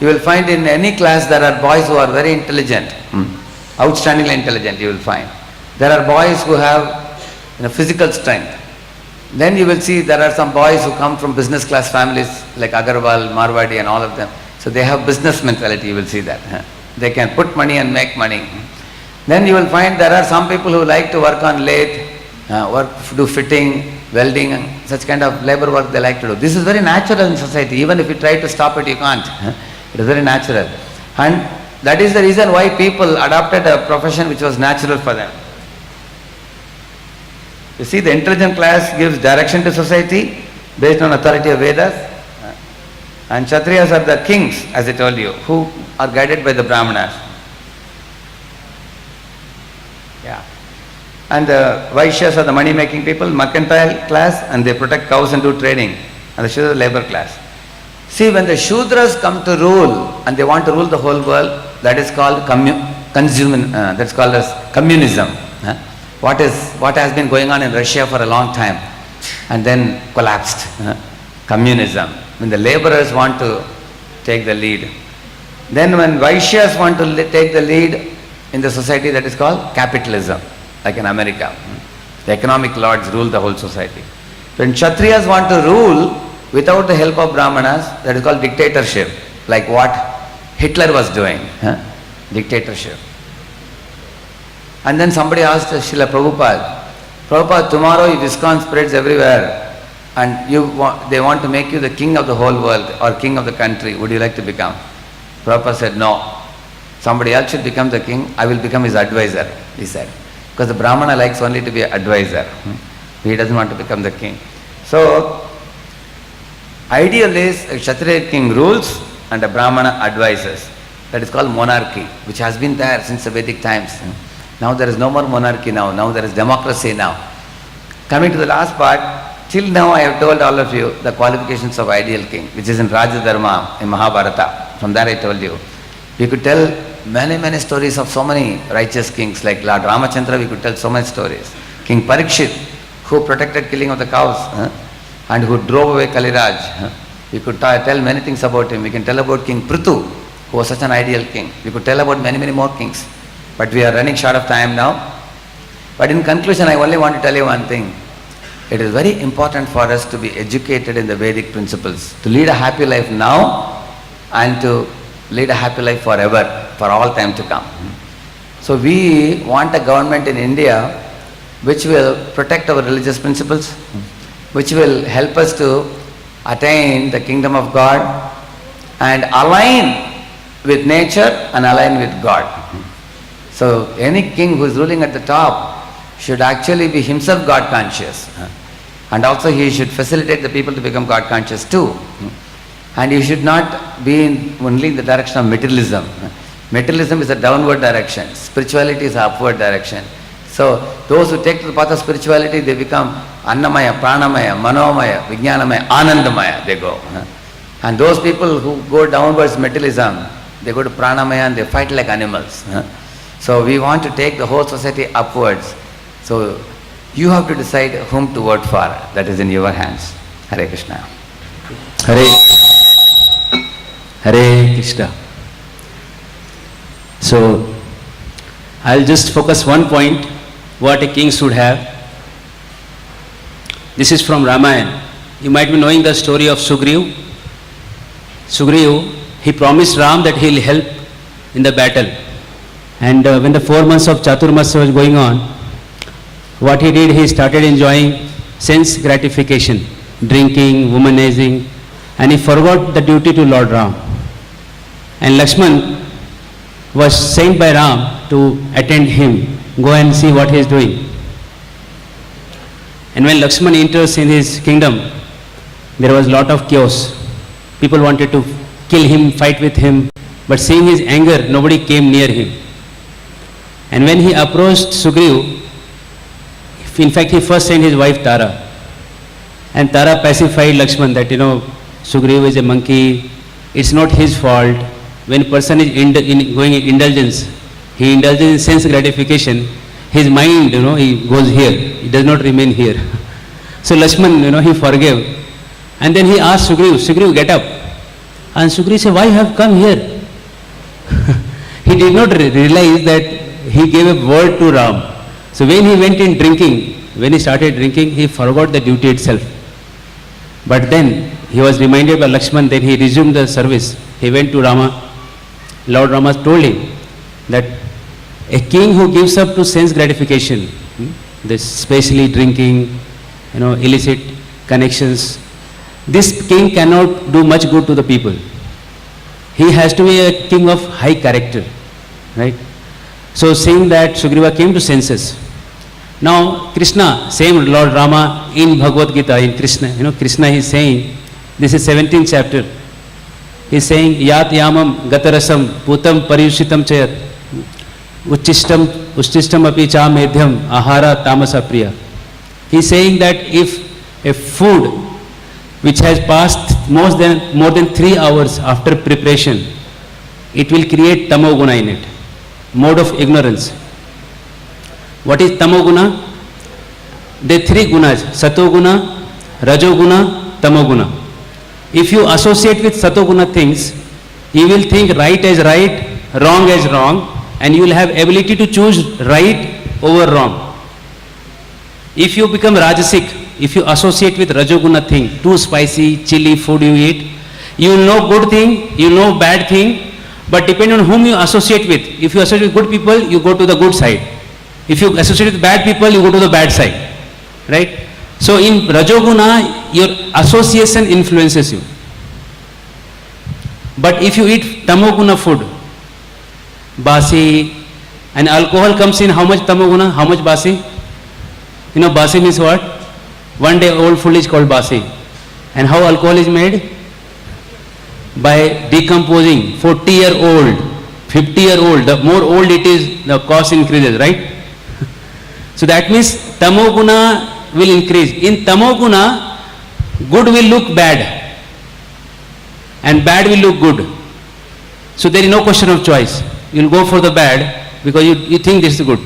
S1: You will find in any class there are boys who are very intelligent, outstandingly intelligent you will find. There are boys who have physical strength. Then you will see there are some boys who come from business class families like Agarwal, Marwadi and all of them. So they have business mentality, you will see that. They can put money and make money. Then you will find there are some people who like to work on lathe, do fitting, welding, and such kind of labor work they like to do. This is very natural in society. Even if you try to stop it, you can't. It is very natural. And that is the reason why people adopted a profession which was natural for them. You see, the intelligent class gives direction to society based on authority of Vedas. And Kshatriyas are the kings, as I told you, who are guided by the Brahmanas. And the Vaishyas are the money-making people, mercantile class, and they protect cows and do trading. And the Shudra labor class. See, when the Shudras come to rule, and they want to rule the whole world, that is called that's called as communism. What has been going on in Russia for a long time, and then collapsed. Communism. When the laborers want to take the lead. Then when Vaishyas want to take the lead in the society, that is called capitalism. Like in America, the economic lords rule the whole society. When Kshatriyas want to rule without the help of Brahmanas, that is called dictatorship, like what Hitler was doing. dictatorship. And then somebody asked Srila Prabhupada, tomorrow if ISKCON spreads everywhere and they want to make you the king of the whole world or king of the country, would you like to become? Prabhupada said, no. Somebody else should become the king, I will become his advisor, he said. Because the Brahmana likes only to be an advisor. He doesn't want to become the king. So, ideal is a Kshatriya king rules and a Brahmana advises. That is called monarchy, which has been there since the Vedic times. Now there is no more monarchy now. Now there is democracy now. Coming to the last part, till now I have told all of you the qualifications of ideal king, which is in Raja Dharma in Mahabharata. From there I told you. We could tell many stories of so many righteous kings, like Lord Ramachandra. We could tell so many stories. King Parikshit, who protected killing of the cows and who drove away Kaliraj. We could tell many things about him. We can tell about King Prithu, who was such an ideal king. We could tell about many more kings. But we are running short of time now. But in conclusion, I only want to tell you one thing. It is very important for us to be educated in the Vedic principles, to lead a happy life now and to lead a happy life forever, for all time to come. So we want a government in India which will protect our religious principles, which will help us to attain the kingdom of God and align with nature and align with God. So any king who is ruling at the top should actually be himself God conscious. And also he should facilitate the people to become God conscious too. And he should not be only in the direction of materialism. Materialism is a downward direction. Spirituality is an upward direction. So those who take to the path of spirituality, they become Annamaya, Pranamaya, Manomaya, Vijnanamaya, Anandamaya, they go. And those people who go downwards materialism, they go to Pranamaya and they fight like animals. So we want to take the whole society upwards. So you have to decide whom to vote for. That is in your hands. Hare Krishna.
S2: Hare Krishna. So I'll just focus one point, what a king should have. This is from Ramayana. You might be knowing the story of Sugriv. Sugriv, he promised Ram that he will help in the battle. And when the 4 months of Chaturmasya was going on, what he did, he started enjoying sense gratification, drinking, womanizing, and he forgot the duty to Lord Ram. And Lakshman was sent by Ram to attend him, go and see what he is doing. And when Lakshman enters in his kingdom, there was a lot of chaos. People wanted to kill him, fight with him, but seeing his anger, nobody came near him. And when he approached Sugriv, in fact he first sent his wife Tara. And Tara pacified Lakshman that, Sugriv is a monkey, it's not his fault. When a person is going in indulgence, he indulges in sense gratification, his mind, he goes here, he does not remain here. So Lakshman, he forgave. And then he asked Sugriv, get up. And Sugriv said, why have come here? He did not realize that he gave a word to Ram. So when he went in drinking, when he started drinking, he forgot the duty itself. But then he was reminded by Lakshman, then he resumed the service. He went to Rama. Lord Rama told him that a king who gives up to sense gratification, especially drinking, illicit connections, this king cannot do much good to the people. He has to be a king of high character, right? So seeing that, Sugriva came to senses. Now Krishna, same Lord Rama in Bhagavad Gita, in Krishna, Krishna is saying, this is 17th chapter. He is saying, Yat yamam gatarasam putam paryushitam chayat uchishtam api cha medhyam ahara tamasa priya. He is saying that if a food which has passed more than 3 hours after preparation, it will create tamoguna in it, mode of ignorance. What is tamoguna? There are 3 gunas, satoguna, rajoguna, tamoguna. If you associate with satoguna things, you will think right as right, wrong as wrong, and you will have ability to choose right over wrong. If you become rajasic, if you associate with rajoguna thing, too spicy, chili food you eat, you will know good thing, you know bad thing, But depending on whom you associate with, if you associate with good people, you go to the good side. If you associate with bad people, you go to the bad side. Right? So in Rajoguna, your association influences you. But if you eat Tamoguna food, Basi, and alcohol comes in how much Tamoguna, how much Basi? You know Basi means what? One day old food is called Basi. And how alcohol is made? By decomposing. 40-year-old, 50-year-old, the more old it is, the cost increases, right? So that means Tamoguna will increase. In Tamoguna, good will look bad and bad will look good. So there is no question of choice. You will go for the bad because you think this is good.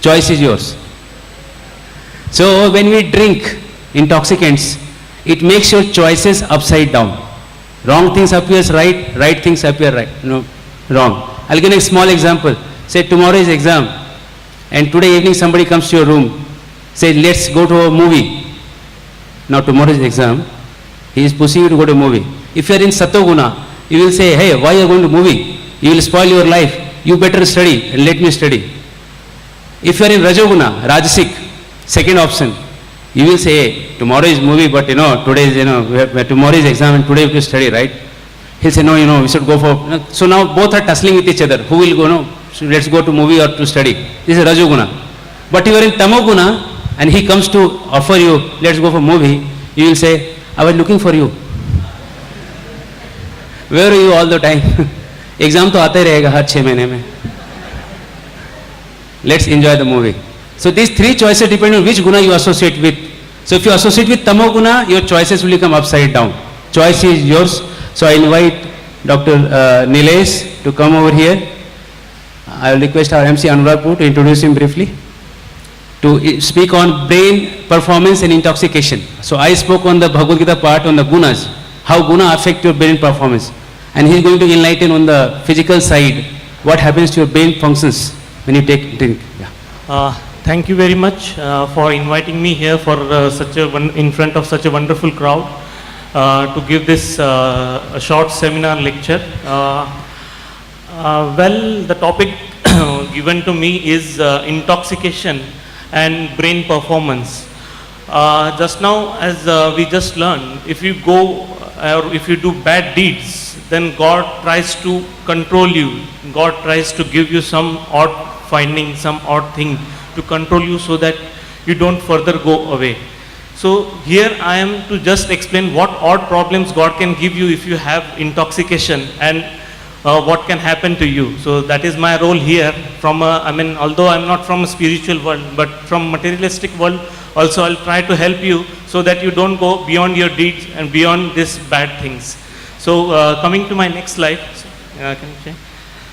S2: Choice is yours. So when we drink intoxicants, it makes your choices upside down. Wrong things appears right, right things appear right. No, wrong. I'll give you a small example. Say tomorrow is exam and today evening somebody comes to your room, say let's go to a movie. Now tomorrow is exam, he is pushing you to go to a movie. If you are in Satoguna, you will say, hey, why are you going to movie? You will spoil your life. You better study and let me study. If you are in Rajoguna, Rajasik, second option, you will say, hey, tomorrow is movie, but today is, tomorrow is exam and today we have to study, right? He'll say, no, we should go for, so now both are tussling with each other. Who will go, no, so let's go to movie or to study. This is Rajoguna. But if you are in Tamoguna and he comes to offer you, let's go for movie, you will say, I was looking for you. Where are you all the time? Exam to aate rahega har 6 mahine mein. Let's enjoy the movie. So these three choices depend on which guna you associate with. So if you associate with Tamoguna, your choices will become upside down. Choice is yours. So I invite Dr. Nilesh to come over here. I will request our MC Anuragpur to introduce him briefly, to speak on brain performance and intoxication. So I spoke on the Bhagavad Gita part on the gunas, how guna affect your brain performance. And he is going to enlighten on the physical side, what happens to your brain functions when you take drink. Yeah.
S3: Thank you very much for inviting me here for in front of such a wonderful crowd to give this a short seminar lecture. Well, the topic given to me is intoxication and brain performance. Just now, as we just learned, if you go or if you do bad deeds, then God tries to control you. God tries to give you some odd finding, some odd thing to control you so that you don't further go away. So here I am to just explain what odd problems God can give you if you have intoxication and what can happen to you. So that is my role here from although I'm not from a spiritual world, but from materialistic world also I'll try to help you so that you don't go beyond your deeds and beyond these bad things. So coming to my next slide. Can you change?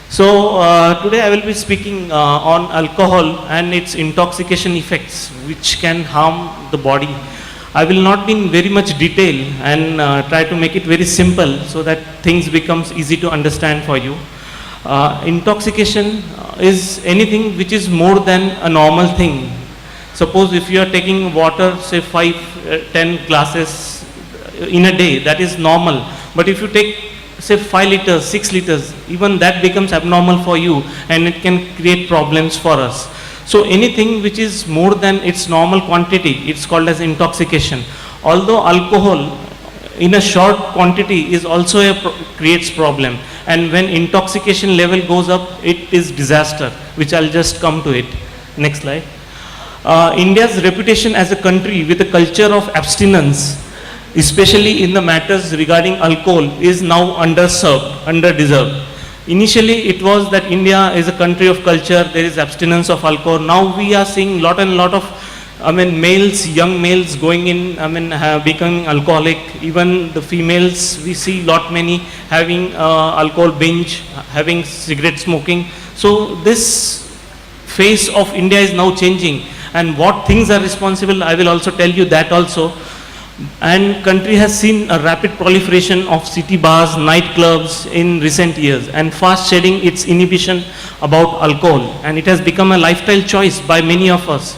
S3: So today I will be speaking on alcohol and its intoxication effects which can harm the body. I will not be in very much detail and try to make it very simple so that things becomes easy to understand for you. Intoxication is anything which is more than a normal thing. Suppose if you are taking water, say 5-10 glasses in a day, that is normal. But if you take say 5 liters, 6 liters, even that becomes abnormal for you and it can create problems for us. So anything which is more than its normal quantity, it's called as intoxication. Although alcohol in a short quantity is also creates problem, and when intoxication level goes up, it is disaster, which I'll just come to it. Next slide. India's reputation as a country with a culture of abstinence, especially in the matters regarding alcohol, is now underdeserved. Initially, it was that India is a country of culture, there is abstinence of alcohol. Now we are seeing lot of, males, young males going in, becoming alcoholic. Even the females, we see many having alcohol binge, having cigarette smoking. So this face of India is now changing. And what things are responsible, I will also tell you that also. And country has seen a rapid proliferation of city bars, nightclubs in recent years, and fast shedding its inhibition about alcohol, and it has become a lifestyle choice by many of us.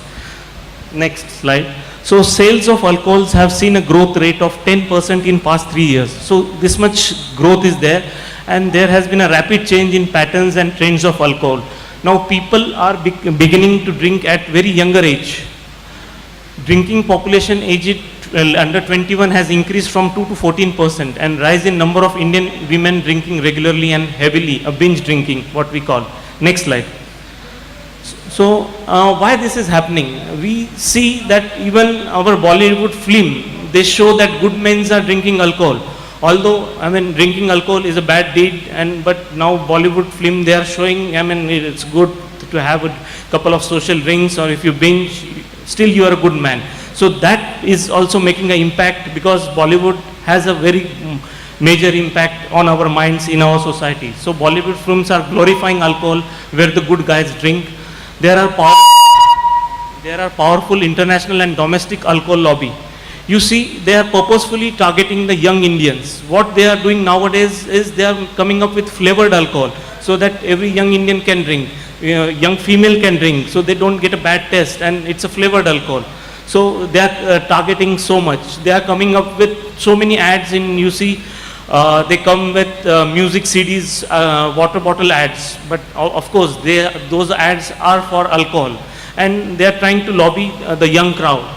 S3: Next slide. So sales of alcohols have seen a growth rate of 10% in past 3 years. So this much growth is there, and there has been a rapid change in patterns and trends of alcohol. Now people are beginning to drink at very younger age. Drinking population aged under 21 has increased from 2 to 14%, and rise in number of Indian women drinking regularly and heavily, a binge drinking, what we call. Next slide. So why this is happening? We see that even our Bollywood film, they show that good men are drinking alcohol. Although, I mean, drinking alcohol is a bad deed, but now Bollywood film, they are showing, I mean, it's good to have a couple of social drinks, or if you binge, still you are a good man. So that is also making an impact, because Bollywood has a very major impact on our minds in our society. So Bollywood films are glorifying alcohol where the good guys drink. There are powerful international and domestic alcohol lobby. You see, they are purposefully targeting the young Indians. What they are doing nowadays is they are coming up with flavored alcohol so that every young Indian can drink, young female can drink, so they don't get a bad taste, and it's a flavored alcohol. So they are targeting so much. They are coming up with so many ads in, you see, they come with music CDs, water bottle ads, but of course those ads are for alcohol, and they are trying to lobby the young crowd.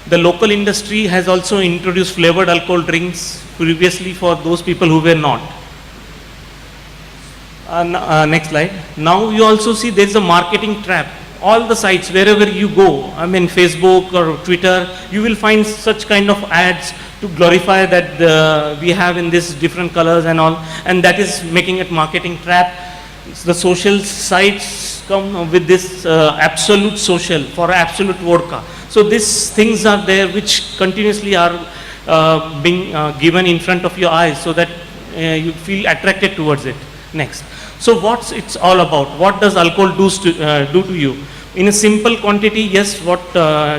S3: The local industry has also introduced flavored alcohol drinks previously for those people who were not. Next slide. Now you also see there is a marketing trap. All the sites, wherever you go, I mean Facebook or Twitter, you will find such kind of ads to glorify that we have in this different colors and all, and that is making it marketing trap. The social sites come with this absolute social for absolute vodka. So these things are there which continuously are being given in front of your eyes, so that you feel attracted towards it. Next. So what's it's all about? What does alcohol do to you? In a simple quantity, yes, what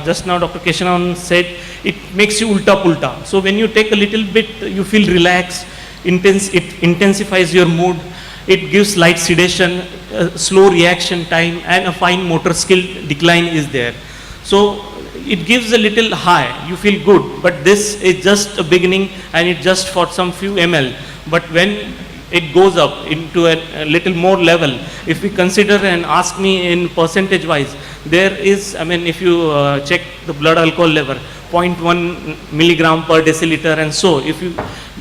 S3: just now Dr. Keshavan said, it makes you ulta pulta. So when you take a little bit, you feel relaxed, it intensifies your mood, it gives light sedation, slow reaction time, and a fine motor skill decline is there. So it gives a little high, you feel good, but this is just a beginning, and it's just for some few ml. But when it goes up into a little more level, if we consider and ask me in percentage wise, there is, I mean, if you check the blood alcohol level, 0.1 milligram per deciliter, and so if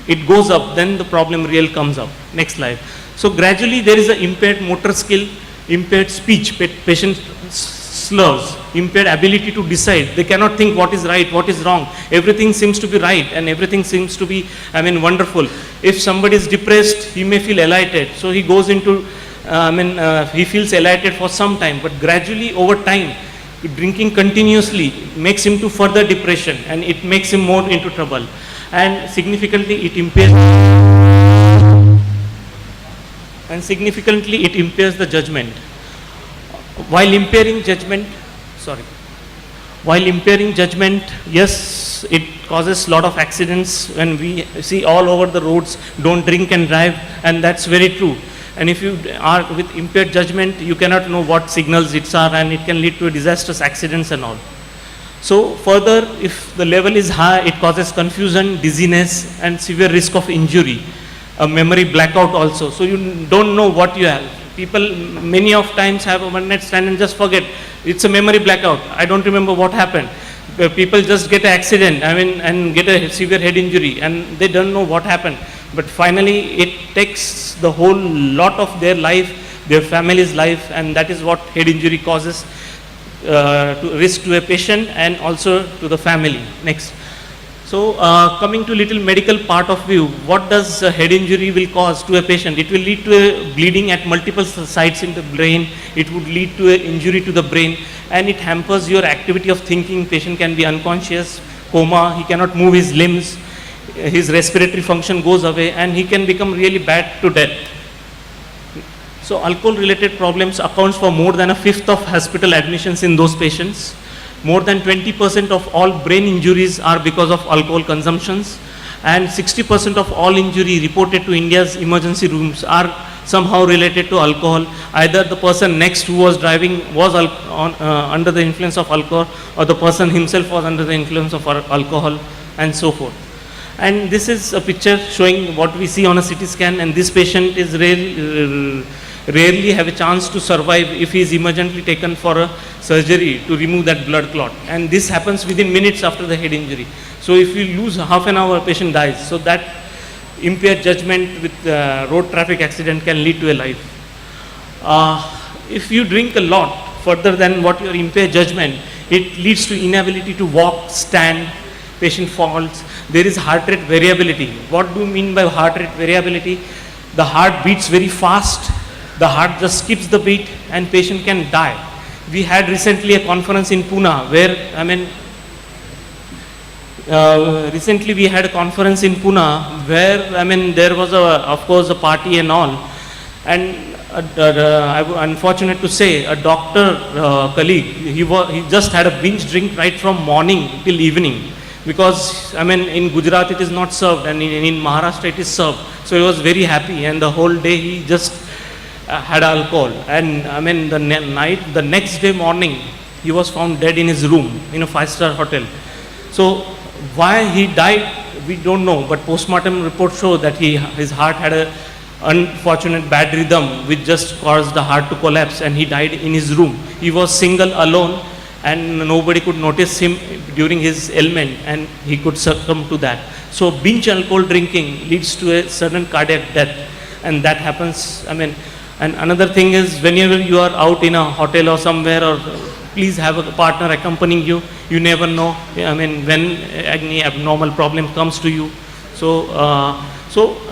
S3: it goes up, then the problem real comes up. Next slide. So gradually there is an impaired motor skill, impaired speech, patient slurs, impaired ability to decide. They cannot think what is right, what is wrong. Everything seems to be right, and everything seems to be, I mean, wonderful. If somebody is depressed, he may feel elated. So he goes into, he feels elated for some time, but gradually over time, drinking continuously makes him to further depression, and it makes him more into trouble. And significantly it impairs the judgment. While impairing judgment, yes, it causes lot of accidents, and we see all over the roads, don't drink and drive, and that's very true. And if you are with impaired judgment, you cannot know what signals it are, and it can lead to disastrous accidents and all. So further, if the level is high, it causes confusion, dizziness, and severe risk of injury, a memory blackout also. So you don't know what you have. People many of times have a one night stand and just forget. It's a memory blackout. I don't remember what happened. People just get an accident, I mean, and get a severe head injury, and they don't know what happened. But finally, it takes the whole lot of their life, their family's life, and that is what head injury causes, to risk to a patient and also to the family. Next. So coming to little medical part of view, what does head injury will cause to a patient? It will lead to a bleeding at multiple sites in the brain. It would lead to an injury to the brain, and it hampers your activity of thinking. Patient can be unconscious, coma, he cannot move his limbs, his respiratory function goes away, and he can become really bad to death. So alcohol related problems accounts for more than a fifth of hospital admissions in those patients. More than 20% of all brain injuries are because of alcohol consumptions, and 60% of all injury reported to India's emergency rooms are somehow related to alcohol. Either the person next who was driving was under the influence of alcohol, or the person himself was under the influence of alcohol, and so forth. And this is a picture showing what we see on a CT scan, and this patient is rarely have a chance to survive if he is emergently taken for a surgery to remove that blood clot. And this happens within minutes after the head injury. So if you lose half an hour, patient dies. So that impaired judgment with road traffic accident can lead to a life. If you drink a lot, further than what your impaired judgment, it leads to inability to walk, stand, patient falls. There is heart rate variability. What do you mean by heart rate variability? The heart beats very fast, the heart just skips the beat, and patient can die. We had recently a conference in Pune where, recently we had a conference in Pune where, there was of course a party and all, and I was unfortunate to say a doctor colleague, he just had a binge drink right from morning till evening, because in Gujarat it is not served, and in Maharashtra it is served. So he was very happy, and the whole day he just had alcohol. And the next day morning he was found dead in his room in a 5-star hotel. So why he died we don't know, but postmortem reports show that his heart had a unfortunate bad rhythm which just caused the heart to collapse, and he died in his room. He was single, alone, and nobody could notice him during his ailment, and he could succumb to that. So binge alcohol drinking leads to a sudden cardiac death, and that happens. And another thing is, whenever you are out in a hotel or somewhere, or please have a partner accompanying you. You never know, when any abnormal problem comes to you. So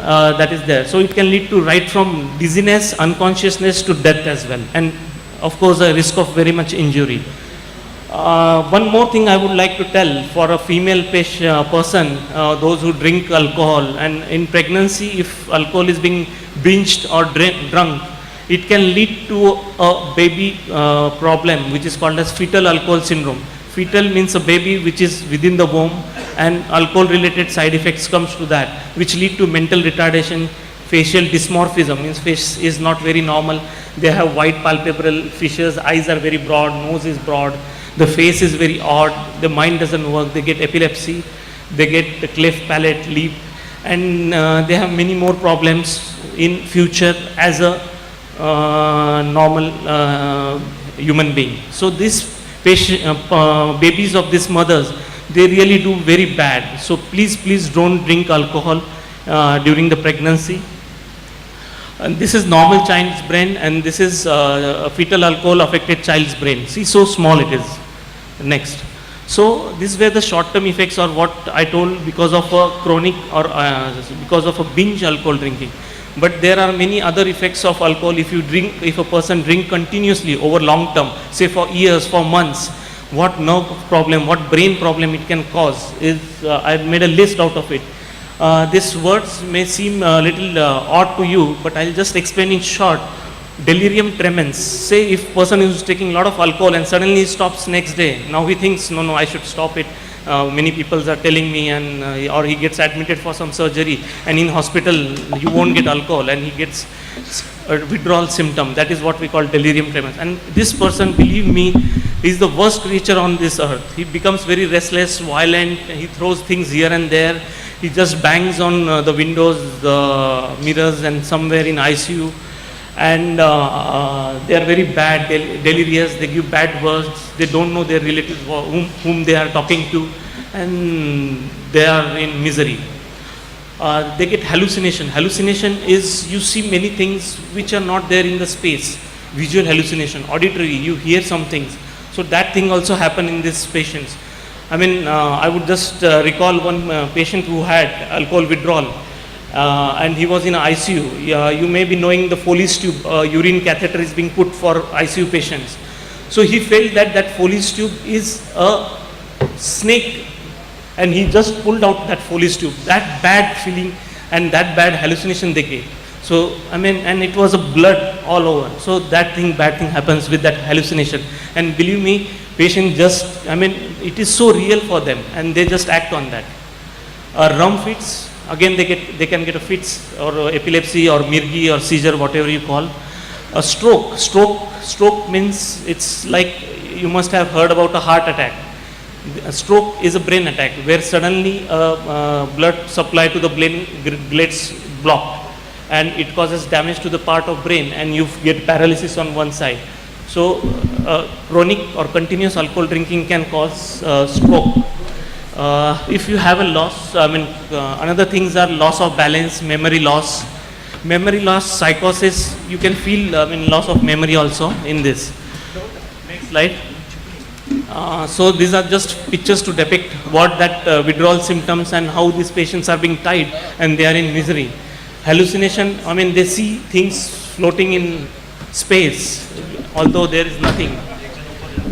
S3: that is there. So it can lead to right from dizziness, unconsciousness to death as well, and of course a risk of very much injury. One more thing I would like to tell for a female person, those who drink alcohol, and in pregnancy, if alcohol is being binged or drunk, it can lead to a baby problem which is called as fetal alcohol syndrome. Fetal means a baby which is within the womb, and alcohol related side effects comes to that, which lead to mental retardation, facial dysmorphism, means face is not very normal. They have white palpebral features, eyes are very broad, nose is broad, the face is very odd, the mind doesn't work, they get epilepsy, they get the cleft palate, lip, and they have many more problems in future as a normal human being. So this babies of these mothers, they really do very bad. So please don't drink alcohol during the pregnancy. And this is normal child's brain, and this is a fetal alcohol affected child's brain. See, so small it is. Next. So these were the short-term effects, or what I told, because of a chronic or because of a binge alcohol drinking. But there are many other effects of alcohol. If a person drink continuously over long term, say for years, for months, what nerve problem, what brain problem it can cause is, I've made a list out of it. These words may seem a little odd to you, but I'll just explain in short. Delirium tremens. Say if person is taking a lot of alcohol and suddenly he stops next day. Now he thinks, no, I should stop it. Many people are telling me, and or he gets admitted for some surgery, and in hospital you won't get alcohol, and he gets a withdrawal symptom. That is what we call delirium tremens. And this person, believe me, is the worst creature on this earth. He becomes very restless, violent, he throws things here and there, he just bangs on the windows, the mirrors, and somewhere in ICU. And they are very bad, delirious, they give bad words, they don't know their relatives whom they are talking to, and they are in misery. They get hallucination. Hallucination is, you see many things which are not there in the space. Visual hallucination, auditory, you hear some things. So that thing also happen in these patients. I would just recall one patient who had alcohol withdrawal. And he was in ICU. You may be knowing the Foley's tube, urine catheter is being put for ICU patients. So he felt that Foley's tube is a snake, and he just pulled out that Foley's tube. That bad feeling and that bad hallucination they get. So and it was a blood all over. So bad thing happens with that hallucination. And believe me, patient just, it is so real for them, and they just act on that. Rum fits. Again, they can get a fits or epilepsy or mirgi or seizure, whatever you call. A stroke means, it's like, you must have heard about a heart attack. A stroke is a brain attack where suddenly blood supply to the brain gets blocked and it causes damage to the part of brain and you get paralysis on one side. So chronic or continuous alcohol drinking can cause stroke. If you have a loss, another things are loss of balance, memory loss. Memory loss, psychosis, you can feel loss of memory also in this. Next slide. So these are just pictures to depict what that withdrawal symptoms and how these patients are being tied and they are in misery. Hallucination, they see things floating in space, although there is nothing.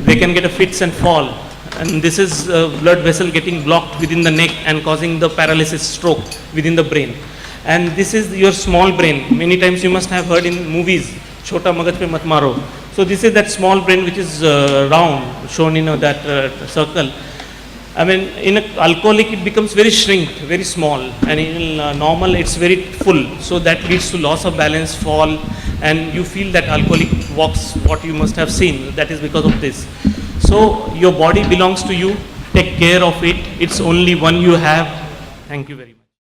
S3: They can get a fits and fall. And this is blood vessel getting blocked within the neck and causing the paralysis stroke within the brain. And this is your small brain. Many times you must have heard in movies, Chota Magaj Pe Mat Maro. So this is that small brain which is round, shown in that circle. In an alcoholic it becomes very shrinked, very small, and in normal it's very full. So that leads to loss of balance, fall, and you feel that alcoholic walks, what you must have seen, that is because of this. So your body belongs to you, take care of it, it's only one you have. Thank you very much.